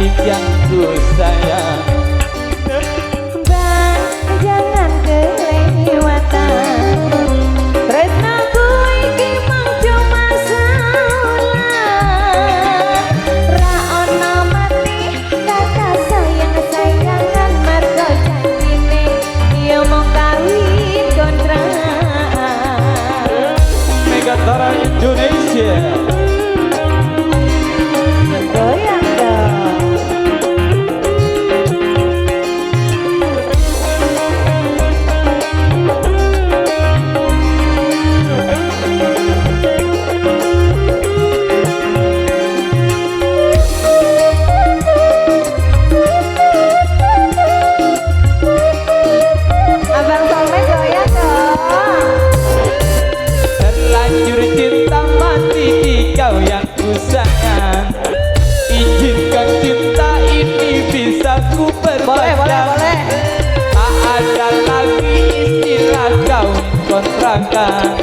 adik yang ku sayang. Bang, jangan kelewatan. Tresnaku iki mung cuma salah. Ra ono maneh kata sayang-sayangan margo janjine yo mung kawin kontrak. Megatara Indonesia. Goyang dong. Abang Soleh goyang dong. Terlanjur cinta mati di kau yang ku sayang. Izinkan cinta ini bisa ku perpanjang. Boleh. Tak ada lagi istilah kawin kontrakan.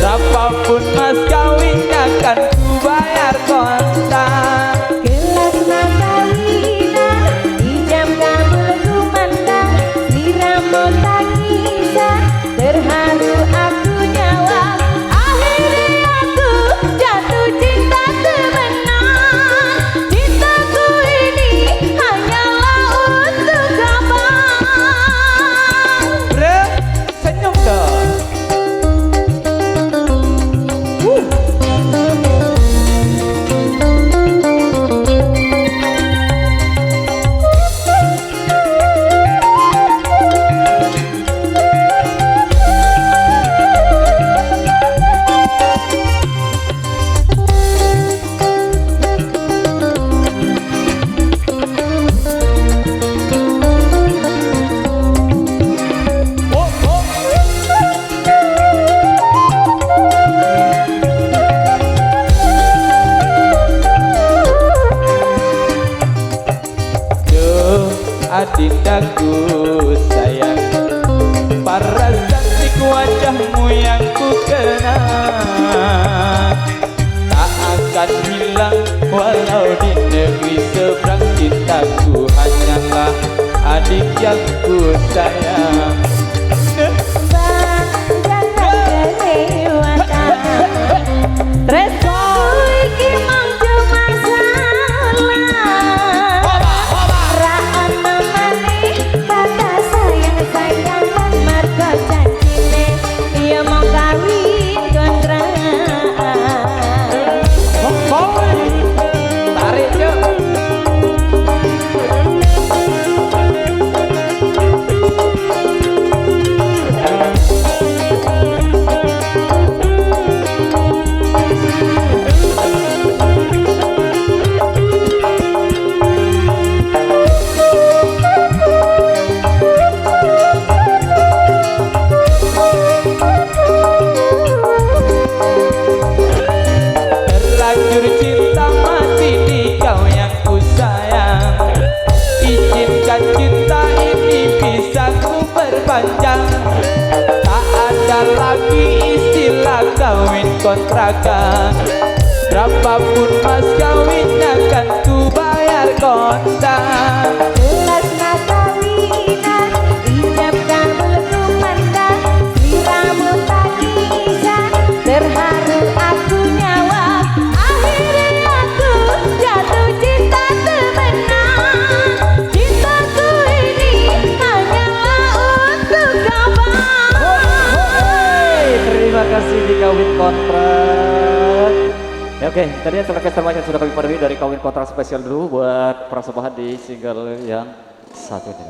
Berapapun mas kawinnya kan ku bayar kontak. Gelas kawinan ijamkan bulu mandang liramu tangisan terharu aku nyawa akhirnya aku jatuh cinta temenan cintaku ini hanyalah untuk abang. Bre, senyum dong. Adindaku sayang, paras cantik wajahmu yang ku kenal tak akan hilang walau di negeri seberang. Cintaku hanyalah adik yang ku sayang. Bang, jangan kelewatan. Tresnaku iki mung cuma salah. Ra ono maneh kata sayang-sayangan margo janjine yo mung kawin kontrak. Tarik yuk. Terlanjur cinta mati di kau yang ku sayang. Izinkan cinta ini bisa ku perpanjang. Tak ada lagi istilah kawin kontrakan. Berapapun mas kawinnya kan ku bayar kontak. Gelas kawinan ijabkan bulu mandang liramu tangisan terharu aku nyawa akhirnya aku jatuh cinta temenan cintaku ini hanyalah untuk abang. Terima kasih di Kawin Kontrak. Ya, oke, tadi yang terkait terbanyak sudah kami penuhi dari Kawin Kontrak spesial dulu buat persembahan di single yang satu ini.